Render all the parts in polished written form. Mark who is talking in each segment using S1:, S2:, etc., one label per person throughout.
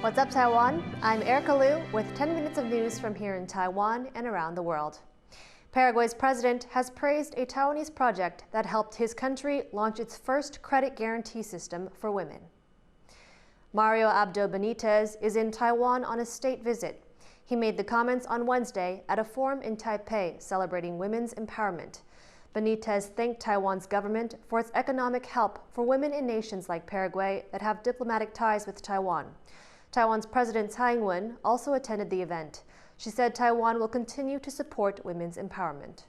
S1: What's up, Taiwan? I'm Erika Liu with 10 minutes of news from here in Taiwan and around the world. Paraguay's president has praised a Taiwanese project that helped his country launch its first credit guarantee system for women. Mario Abdo Benitez is in Taiwan on a state visit. He made the comments on Wednesday at a forum in Taipei celebrating women's empowerment. Benitez thanked Taiwan's government for its economic help for women in nations like Paraguay that have diplomatic ties with Taiwan. Taiwan's President Tsai Ing-wen also attended the event. She said Taiwan will continue to support women's empowerment.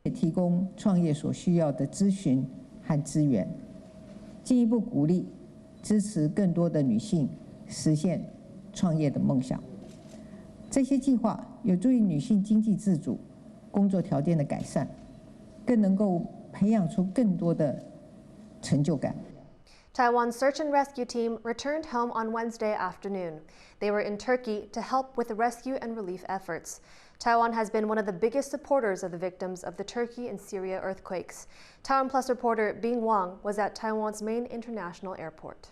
S2: 提供创业所需要的咨询和资源，进一步鼓励支持更多的女性实现创业的梦想。这些计划有助于女性经济自主、工作条件的改善，更能够培养出更多的成就感。
S1: Taiwan's search and rescue team returned home on Wednesday afternoon. They were in Turkey to help with the rescue and relief efforts. Taiwan has been one of the biggest supporters of the victims of the Turkey and Syria earthquakes. TaiwanPlus reporter Bing Wang was at Taiwan's main international airport.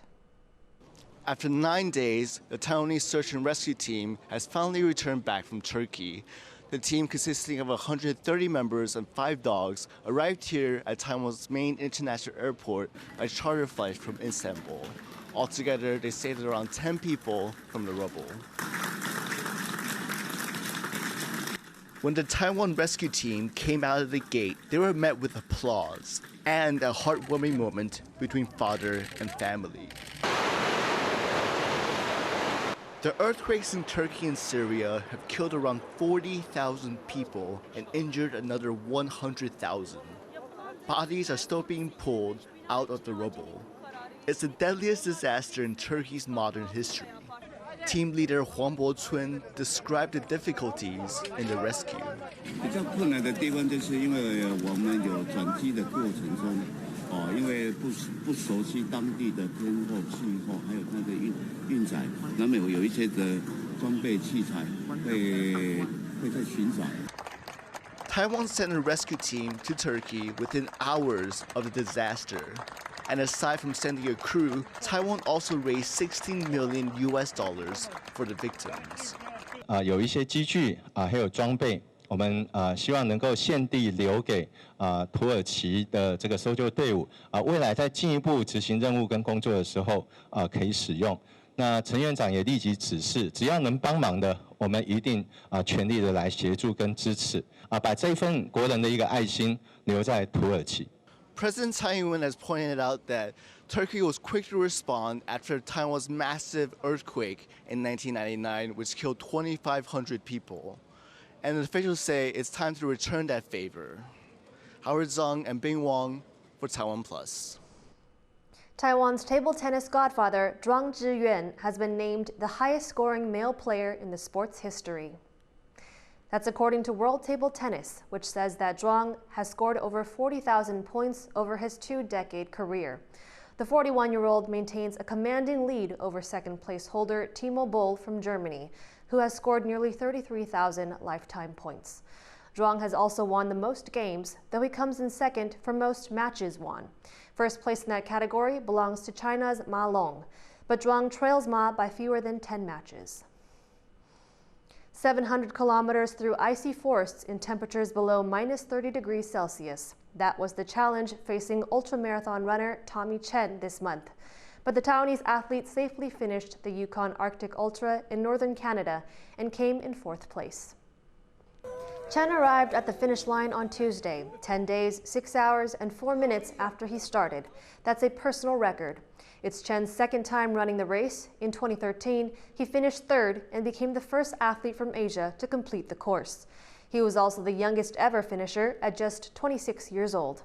S3: After 9 days, the Taiwanese search and rescue team has finally returned back from Turkey. The team, consisting of 130 members and 5 dogs, arrived here at Taiwan's main international airport by charter flight from Istanbul. Altogether, they saved around 10 people from the rubble. When the Taiwan rescue team came out of the gate, they were met with applause and a heartwarming moment between father and family. The earthquakes in Turkey and Syria have killed around 40,000 people and injured another 100,000. Bodies are still being pulled out of the rubble. It's the deadliest disaster in Turkey's modern history. Team leader Huang Bo-chun described the difficulties in the rescue.
S4: 比较困难的地方就是因为我们有转机的过程中，因为不熟悉当地的天候、气候，还有它的运载，那么有一些的装备器材会在寻找。
S3: Taiwan sent a rescue team to Turkey within hours of the disaster. And aside from sending a crew, Taiwan also raised $16 million for the victims.
S5: 有一些机具还有装备，我们希望能够现地留给土耳其的这个搜救队伍未来在进一步执行任务跟工作的时候可以使用。那陈院长也立即指示，只要能帮忙的，我们一定全力的来协助跟支持把这份国人的一个爱心留在土耳其。
S3: President Tsai Ing-wen has pointed out that Turkey was quick to respond after Taiwan's massive earthquake in 1999, which killed 2,500 people. And officials say it's time to return that favor. Howard Zhang and Bing Wang for TaiwanPlus.
S1: Taiwan's table tennis godfather Zhuang Zhiyuan has been named the highest-scoring male player in the sport's history. That's according to World Table Tennis, which says that Zhuang has scored over 40,000 points over his 2-decade career. The 41-year-old maintains a commanding lead over second-place holder Timo Boll from Germany, who has scored nearly 33,000 lifetime points. Zhuang has also won the most games, though he comes in second for most matches won. First place in that category belongs to China's Ma Long, but Zhuang trails Ma by fewer than 10 matches. 700 kilometers through icy forests in temperatures below minus 30 degrees Celsius. That was the challenge facing ultramarathon runner Tommy Chen this month. But the Taiwanese athlete safely finished the Yukon Arctic Ultra in northern Canada and came in 4th place. Chen arrived at the finish line on Tuesday, 10 days, 6 hours, and 4 minutes after he started. That's a personal record. It's Chen's second time running the race. In 2013, he finished 3rd and became the first athlete from Asia to complete the course. He was also the youngest ever finisher at just 26 years old.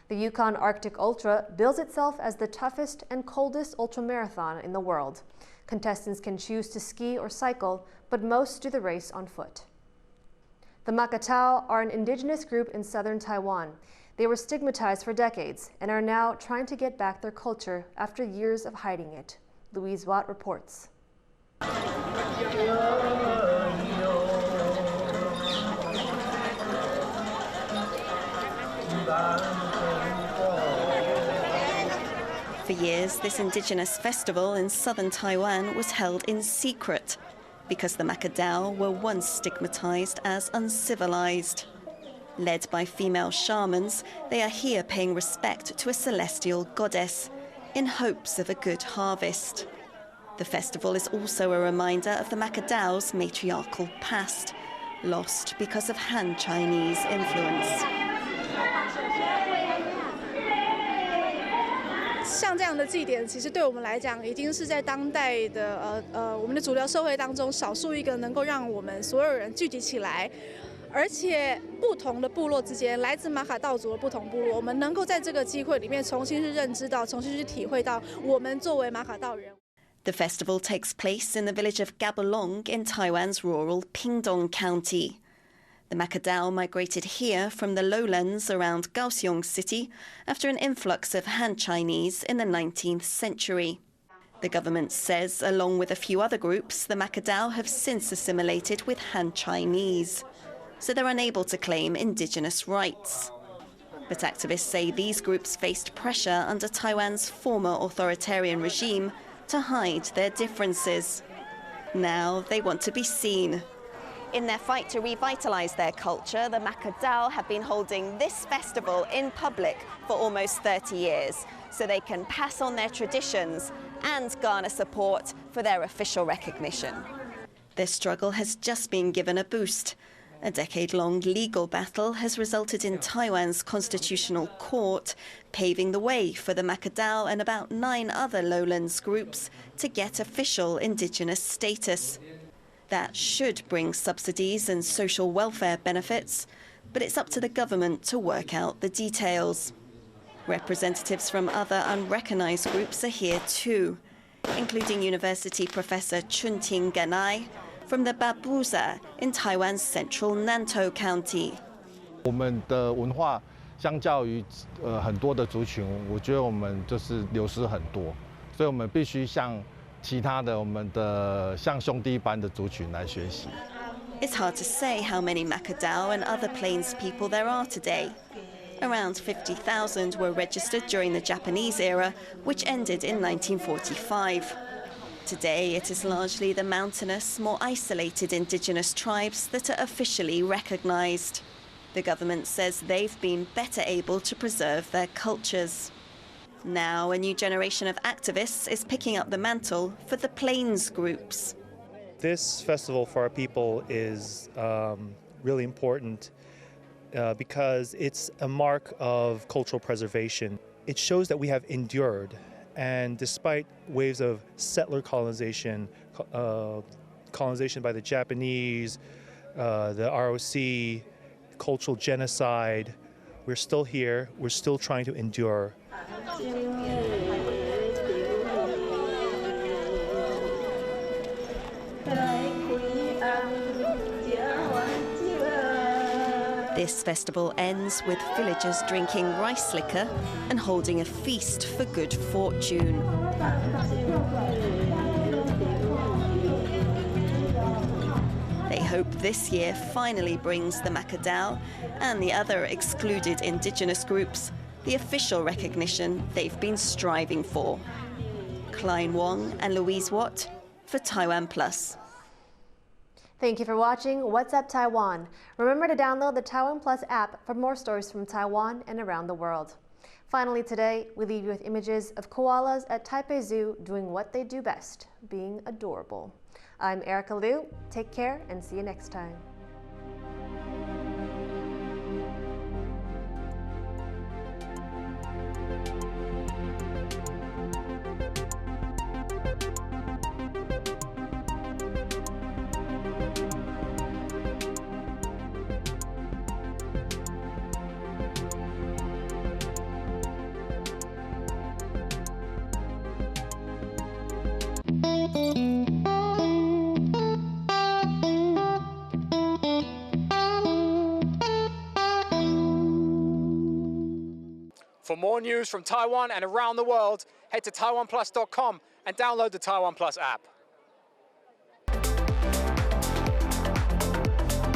S1: The Yukon Arctic Ultra bills itself as the toughest and coldest ultramarathon in the world. Contestants can choose to ski or cycle, but most do the race on foot. The Makatao are an indigenous group in southern Taiwan. They were stigmatized for decades and are now trying to get back their culture after years of hiding it. Louise Watt reports.
S6: For years, this Indigenous festival in southern Taiwan was held in secret because the Makatao were once stigmatized as uncivilized. Led by female shamans, they are here paying respect to a celestial goddess in hopes of a good harvest. The festival is also a reminder of the Macadao's matriarchal past, lost because of Han Chinese influence.
S7: 像这样的祭典，其实对我们来讲，已经是在当代的我们的主流社会当中，少数一个能够让我们所有人聚集起来，而且不同的部落之间，来自马卡道族的不同部落，我们能够在这个机会里面重新去认知到，重新去体会到我们作为马卡道人。
S6: The festival takes place in the village of Gabolong in Taiwan's rural Ping-Pong County. The Makadao migrated here from the lowlands around Kaohsiung City after an influx of Han Chinese in the 19th century. The government says, along with a few other groups, the Makadao have since assimilated with Han Chinese, so they're unable to claim indigenous rights. But activists say these groups faced pressure under Taiwan's former authoritarian regime to hide their differences. Now they want to be seen. In their fight to revitalize their culture, the Makadao have been holding this festival in public for almost 30 years, so they can pass on their traditions and garner support for their official recognition. Their struggle has just been given a boost. A decade-long legal battle has resulted in Taiwan's constitutional court paving the way for the Makadao and about 9 other lowlands groups to get official indigenous status. That should bring subsidies and social welfare benefits, but it's up to the government to work out the details. Representatives from other unrecognised groups are here too, including University Professor Chunting Ganai from the Babuza in Taiwan's central Nantou County.
S8: 我们的文化相较于很多的族群，我觉得我们就是流失很多，所以我们必须向其他的我们的像兄弟般的族群来学习。
S6: It's hard to say how many Makadao and other Plains people there are today. Around 50,000 were registered during the Japanese era, which ended in 1945. Today, it is largely the mountainous, more isolated indigenous tribes that are officially recognized. The government says they've been better able to preserve their cultures. Now, a new generation of activists is picking up the mantle for the Plains groups.
S9: This festival for our people is really important because it's a mark of cultural preservation. It shows that we have endured, and despite waves of settler colonization, colonization by the Japanese, the ROC, cultural genocide, we're still here, we're still trying to endure.
S6: This festival ends with villagers drinking rice liquor and holding a feast for good fortune. They hope this year finally brings the Makadao and the other excluded indigenous groups the official recognition they've been striving for. Klein Wong and Louise Watt for TaiwanPlus.
S1: Thank you for watching What's Up Taiwan. Remember to download the TaiwanPlus app for more stories from Taiwan and around the world. Finally today, we leave you with images of koalas at Taipei Zoo doing what they do best, being adorable. I'm Erika Liu. Take care and see you next time.
S10: For more news from Taiwan and around the world, head to TaiwanPlus.com and download the TaiwanPlus app.